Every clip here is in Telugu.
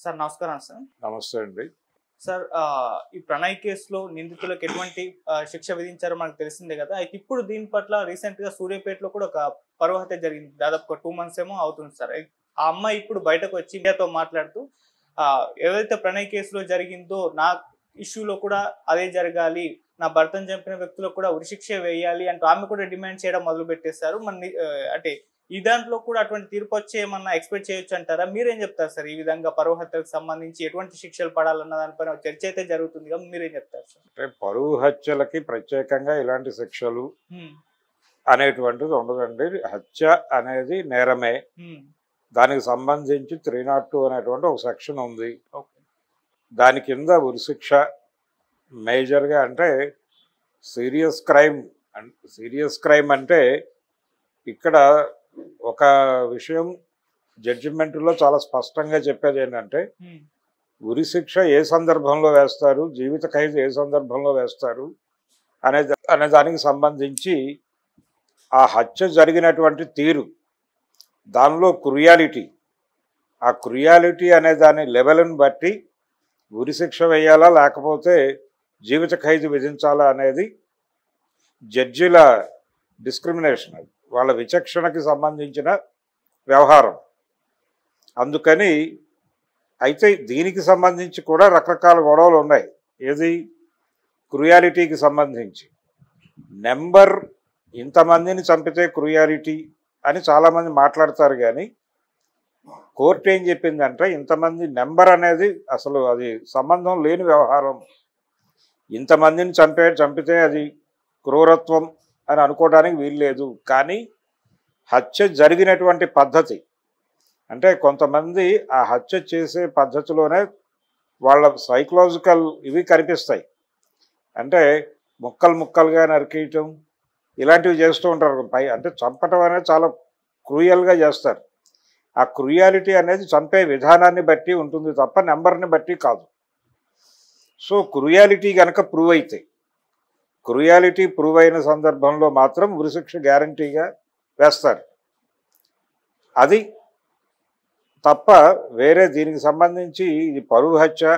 సార్ నమస్కారం సార్. నమస్తే అండి. సార్ ఈ ప్రణయ్ కేసులో నిందితులకు ఎటువంటి శిక్ష విధించారో మనకు తెలిసిందే కదా. అయితే ఇప్పుడు దీని పట్ల రీసెంట్‌గా సూర్యాపేటలో కూడా ఒక పరువు హత్య జరిగింది. దాదాపు ఒక 2 మంత్స్ ఏమో అవుతుంది సార్. ఆ అమ్మాయి ఇప్పుడు బయటకు వచ్చి మీడియాతో మాట్లాడుతూ ఏదైతే ప్రణయ్ కేసులో జరిగిందో నా ఇష్యూలో కూడా అదే జరగాలి, నా భర్తను చంపిన వ్యక్తులకు కూడా ఉరిశిక్ష వేయాలి అంటూ ఆమె కూడా డిమాండ్ చేయడం మొదలుపెట్టేశారు. అంటే ఈ దాంట్లో కూడా అటువంటి తీర్పు వచ్చి ఏమన్నా ఎక్స్పెక్ట్ చేయొచ్చు అంటారా? మీరేం చెప్తారు సార్? ఈ విధంగా పరువు హత్యలకు సంబంధించి ఎటువంటి శిక్షలు పడాలన్న దానిపైన చర్చ అయితే జరుగుతుంది కదా, మీరేం చెప్తారు సార్? అంటే పరువు హత్యలకి ప్రత్యేకంగా ఇలాంటి శిక్షలు అనేటువంటిది ఉండదండి. హత్య అనేది నేరమే. దానికి సంబంధించి 302 అనేటువంటి ఒక సెక్షన్ ఉంది. దాని కింద ఉరిశిక్ష మేజర్గా అంటే సీరియస్ క్రైమ్ అంటే ఇక్కడ ఒక విషయం జడ్జిమెంట్లో చాలా స్పష్టంగా చెప్పేది ఏంటంటే ఉరిశిక్ష ఏ సందర్భంలో వేస్తారు, జీవిత ఖైదు ఏ సందర్భంలో వేస్తారు అనే దానికి సంబంధించి ఆ హత్య జరిగినటువంటి తీరు, దానిలో ఆ క్రుయాలిటీ అనే దాని లెవెల్ని బట్టి ఉరిశిక్ష వేయాలా లేకపోతే జీవిత ఖైదు విధించాలా అనేది జడ్జిల డిస్క్రిమినేషన్, అది వాళ్ళ విచక్షణకి సంబంధించిన వ్యవహారం. అందుకని అయితే దీనికి సంబంధించి కూడా రకరకాల గొడవలు ఉన్నాయి. ఏది క్రుయాలిటీకి సంబంధించి నెంబర్ ఇంతమందిని చంపితే క్రుయాలిటీ అని చాలామంది మాట్లాడతారు, కానీ కోర్టు ఏం చెప్పిందంటే ఇంతమంది నెంబర్ అనేది అసలు అది సంబంధం లేని వ్యవహారం. ఇంతమందిని చంపితే అది క్రూరత్వం అని అనుకోవడానికి వీల్లేదు. కానీ హత్య జరిగినటువంటి పద్ధతి అంటే కొంతమంది ఆ హత్య చేసే పద్ధతిలోనే వాళ్ళ సైకలాజికల్ ఇవి కనిపిస్తాయి. అంటే ముక్కలుగా నరికేయటం ఇలాంటివి చేస్తూ ఉంటారు. అంటే చంపటం అనేది చాలా క్రూయల్గా చేస్తారు. ఆ క్రూయాలిటీ అనేది చంపే విధానాన్ని బట్టి ఉంటుంది తప్ప నెంబర్ని బట్టి కాదు. సో క్రూయాలిటీ కనుక క్రూయాలిటీ ప్రూవ్ అయిన సందర్భంలో మాత్రం ఉరిశిక్ష గ్యారంటీగా వేస్తారు. అది తప్ప వేరే దీనికి సంబంధించి ఇది పరువు హత్య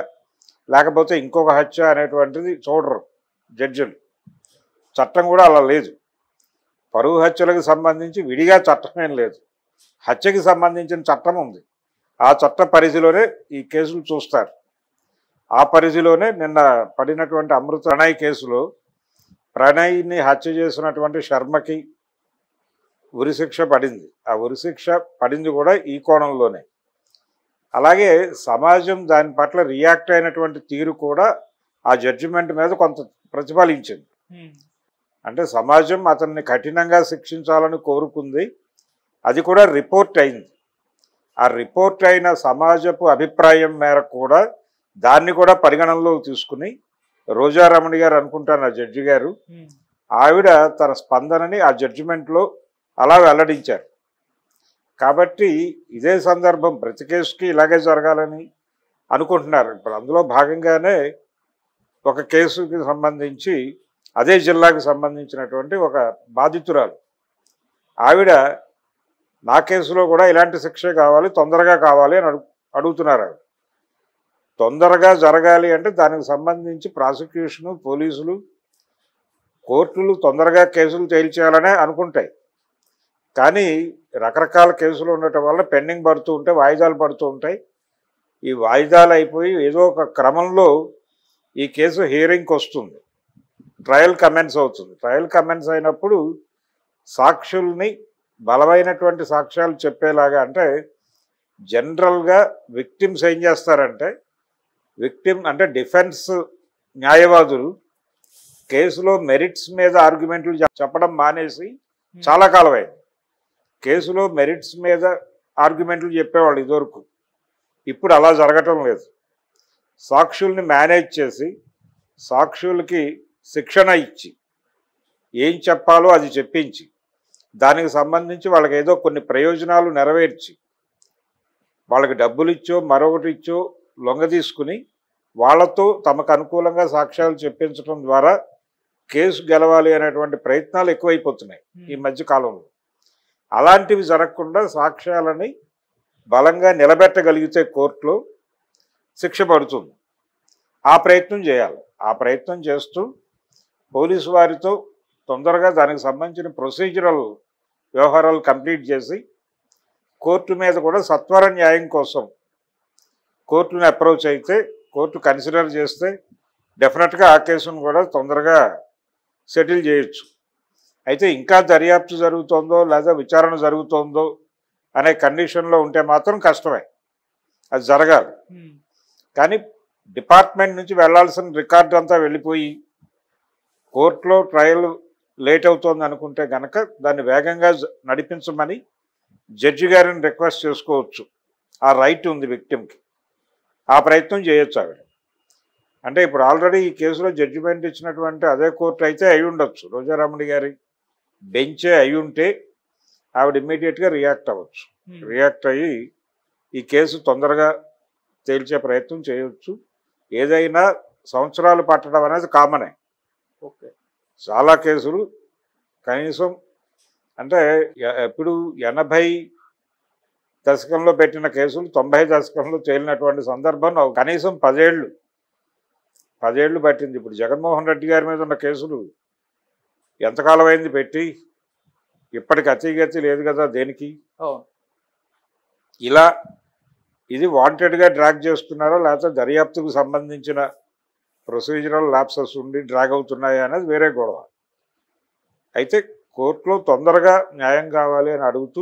లేకపోతే ఇంకొక హత్య అనేటువంటిది చూడరు జడ్జిలు. చట్టం కూడా అలా లేదు. పరువు హత్యలకు సంబంధించి విడిగా చట్టమేం లేదు. హత్యకి సంబంధించిన చట్టం ఉంది. ఆ చట్ట పరిధిలోనే ఈ కేసులు చూస్తారు. ఆ పరిధిలోనే నిన్న పడినటువంటి అమృత ప్రణయ్ కేసులో ప్రణయ్ని హత్య చేసినటువంటి శర్మకి ఉరిశిక్ష పడింది. ఆ ఉరిశిక్ష పడింది కూడా ఈ కోణంలోనే. అలాగే సమాజం దాని పట్ల రియాక్ట్ అయినటువంటి తీరు కూడా ఆ జడ్జిమెంట్ మీద కొంత ప్రతిఫలించింది. అంటే సమాజం అతన్ని కఠినంగా శిక్షించాలని కోరుకుంది. అది కూడా రిపోర్ట్ అయింది. ఆ రిపోర్ట్ అయిన సమాజపు అభిప్రాయం మేరకు కూడా దాన్ని కూడా పరిగణనలోకి తీసుకుని రోజారమణి గారు అనుకుంటాను ఆ జడ్జి గారు, ఆవిడ తన స్పందనని ఆ జడ్జిమెంట్లో అలా వెల్లడించారు. కాబట్టి ఇదే సందర్భం ప్రతి కేసుకి ఇలాగే జరగాలని అనుకుంటున్నారు. ఇప్పుడు అందులో భాగంగానే ఒక కేసుకి సంబంధించి అదే జిల్లాకు సంబంధించినటువంటి ఒక బాధితురాలు ఆవిడ నా కేసులో కూడా ఇలాంటి శిక్షే కావాలి, తొందరగా కావాలి అని అడుగుతున్నారు. ఆవిడ తొందరగా జరగాలి అంటే దానికి సంబంధించి ప్రాసిక్యూషను, పోలీసులు, కోర్టులు తొందరగా కేసులు తేల్చేయాలనే అనుకుంటాయి. కానీ రకరకాల కేసులు ఉండటం వల్ల పెండింగ్ పడుతూ ఉంటాయి, వాయిదాలు పడుతూ ఉంటాయి. ఈ వాయిదాలు అయిపోయి ఏదో ఒక క్రమంలో ఈ కేసు హియరింగ్కి వస్తుంది, ట్రయల్ కమెన్స్ అవుతుంది. ట్రయల్ కమెన్స్ అయినప్పుడు సాక్షుల్ని బలమైనటువంటి సాక్ష్యాలు చెప్పేలాగా, అంటే జనరల్గా విక్టిమ్స్ ఏం చేస్తారంటే అంటే డిఫెన్స్ న్యాయవాదులు కేసులో మెరిట్స్ మీద ఆర్గ్యుమెంట్లు చెప్పడం మానేసి చాలా కాలమైంది. కేసులో మెరిట్స్ మీద ఆర్గ్యుమెంట్లు చెప్పేవాళ్ళు ఇదివరకు. ఇప్పుడు అలా జరగటం లేదు. సాక్షుల్ని మేనేజ్ చేసి సాక్షులకి శిక్షణ ఇచ్చి ఏం చెప్పాలో అది చెప్పించి దానికి సంబంధించి వాళ్ళకి ఏదో కొన్ని ప్రయోజనాలు నెరవేర్చి వాళ్ళకి డబ్బులు ఇచ్చో మరొకటి ఇచ్చో లొంగ తీసుకుని వాళ్ళతో తమకు అనుకూలంగా సాక్ష్యాలు చెప్పించడం ద్వారా కేసు గెలవాలి అనేటువంటి ప్రయత్నాలు ఎక్కువైపోతున్నాయి ఈ మధ్య కాలంలో. అలాంటివి జరగకుండా సాక్ష్యాలని బలంగా నిలబెట్టగలిగితే కోర్టులో శిక్ష పడుతుంది. ఆ ప్రయత్నం చేయాలి. ఆ ప్రయత్నం చేస్తూ పోలీసు వారితో తొందరగా దానికి సంబంధించిన ప్రొసీజరల్ వ్యవహారాలు కంప్లీట్ చేసి కోర్టు మీద కూడా సత్వర న్యాయం కోసం కోర్టుని అప్రోచ్ అయితే కోర్టు కన్సిడర్ చేస్తే డెఫినెట్గా ఆ కేసును కూడా తొందరగా సెటిల్ చేయొచ్చు. అయితే ఇంకా దర్యాప్తు జరుగుతుందో లేదా విచారణ జరుగుతుందో అనే కండిషన్లో ఉంటే మాత్రం కష్టమే, అది జరగాలి. కానీ డిపార్ట్మెంట్ నుంచి వెళ్లాల్సిన రికార్డు అంతా వెళ్ళిపోయి కోర్టులో ట్రయల్ లేట్ అవుతోంది అనుకుంటే గనక దాన్ని వేగంగా నడిపించమని జడ్జి గారిని రిక్వెస్ట్ చేసుకోవచ్చు. ఆ రైట్ ఉంది విక్టిమ్కి. ఆ ప్రయత్నం చేయొచ్చు ఆవిడ. అంటే ఇప్పుడు ఆల్రెడీ ఈ కేసులో జడ్జిమెంట్ ఇచ్చినటువంటి అదే కోర్టు అయితే అయి ఉండొచ్చు, రోజారామణి గారి బెంచే అయి ఉంటే ఆవిడ ఇమ్మీడియట్గా రియాక్ట్ అవ్వచ్చు. రియాక్ట్ అయ్యి ఈ కేసు తొందరగా తేల్చే ప్రయత్నం చేయవచ్చు. ఏదైనా సంవత్సరాలు పట్టడం అనేది కామనే. చాలా కేసులు కనీసం అంటే ఎప్పుడు 80 దశకంలో పెట్టిన కేసులు 90 దశకంలో తేలినటువంటి సందర్భం కనీసం 10 ఏళ్ళు పట్టింది. ఇప్పుడు జగన్మోహన్ రెడ్డి గారి మీద ఉన్న కేసులు ఎంతకాలం అయింది పెట్టి? ఇప్పటికి అతిగతి లేదు కదా దేనికి. ఇలా ఇది వాంటెడ్గా డ్రాగ్ చేస్తున్నారో లేకపోతే దర్యాప్తుకు సంబంధించిన ప్రొసీజరల్ ల్యాప్సెస్ ఉండి డ్రాగ్ అవుతున్నాయి అనేది వేరే గొడవ. అయితే కోర్టులో తొందరగా న్యాయం కావాలి అని అడుగుతూ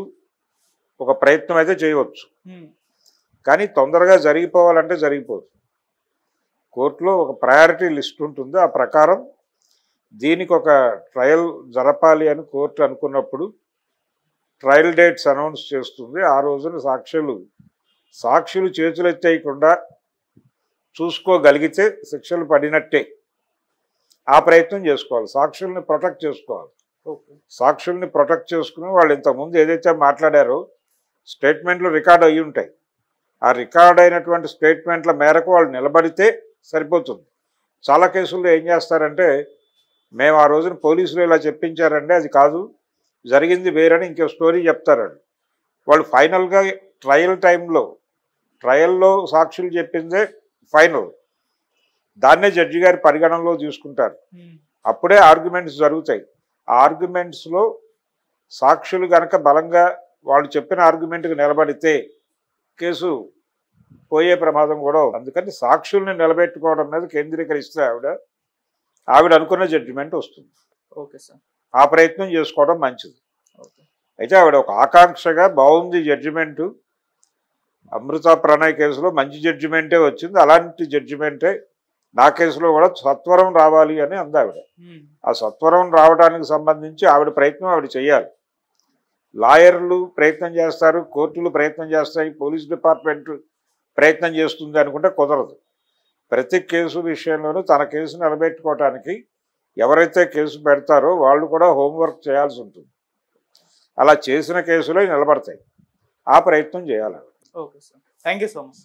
ఒక ప్రయత్నం అయితే చేయవచ్చు. కానీ తొందరగా జరిగిపోవాలంటే జరిగిపోదు. కోర్టులో ఒక ప్రయారిటీ లిస్ట్ ఉంటుంది. ఆ ప్రకారం దీనికి ఒక ట్రయల్ జరపాలి అని కోర్టు అనుకున్నప్పుడు ట్రయల్ డేట్స్ అనౌన్స్ చేస్తుంది. ఆ రోజున సాక్షులు చేతులెత్తేయకుండా చూసుకోగలిగితే శిక్షలు పడినట్టే. ఆ ప్రయత్నం చేసుకోవాలి. సాక్షుల్ని ప్రొటెక్ట్ చేసుకోవాలి. సాక్షుల్ని ప్రొటెక్ట్ చేసుకుని వాళ్ళు ఇంతకుముందు ఏదైతే మాట్లాడారో స్టేట్మెంట్లు రికార్డ్ అయ్యి ఉంటాయి. ఆ రికార్డ్ అయినటువంటి స్టేట్మెంట్ల మేరకు వాళ్ళు నిలబడితే సరిపోతుంది. చాలా కేసుల్లో ఏం చేస్తారంటే మేము ఆ రోజున పోలీసులు ఇలా చెప్పించారంటే అది కాదు, జరిగింది వేరని ఇంకో స్టోరీ చెప్తారండి. వాళ్ళు ఫైనల్గా ట్రయల్లో సాక్షులు చెప్పిందే ఫైనల్. దాన్నే జడ్జి గారి పరిగణనలో తీసుకుంటారు. అప్పుడే ఆర్గ్యుమెంట్స్ జరుగుతాయి. ఆ ఆర్గ్యుమెంట్స్లో సాక్షులు కనుక బలంగా వాళ్ళు చెప్పిన ఆర్గ్యుమెంట్కి నిలబడితే కేసు పోయే ప్రమాదం కూడా. అందుకని సాక్షుల్ని నిలబెట్టుకోవడం మీద కేంద్రీకరిస్తే ఆవిడ అనుకున్న జడ్జిమెంట్ వస్తుంది. Okay sir. ఆ ప్రయత్నం చేసుకోవడం మంచిది. అయితే ఆవిడ ఒక ఆకాంక్షగా బాగుంది జడ్జిమెంటు. అమృత ప్రణయ్ కేసులో మంచి జడ్జిమెంటే వచ్చింది. అలాంటి జడ్జిమెంటే నా కేసులో కూడా సత్వరం రావాలి అని అంది ఆవిడ. ఆ సత్వరం రావడానికి సంబంధించి ఆవిడ ప్రయత్నం ఆవిడ చేయాలి. లాయర్లు ప్రయత్నం చేస్తారు, కోర్టులు ప్రయత్నం చేస్తాయి, పోలీస్ డిపార్ట్మెంట్ ప్రయత్నం చేస్తుంది అనుకుంటే కుదరదు. ప్రతి కేసు విషయంలోనూ తన కేసు నిలబెట్టుకోవటానికి ఎవరైతే కేసు పెడతారో వాళ్ళు కూడా హోంవర్క్ చేయాల్సి ఉంటుంది. అలా చేసిన కేసులే నిలబడతాయి. ఆ ప్రయత్నం చేయాలి. Okay sir, thank you so much.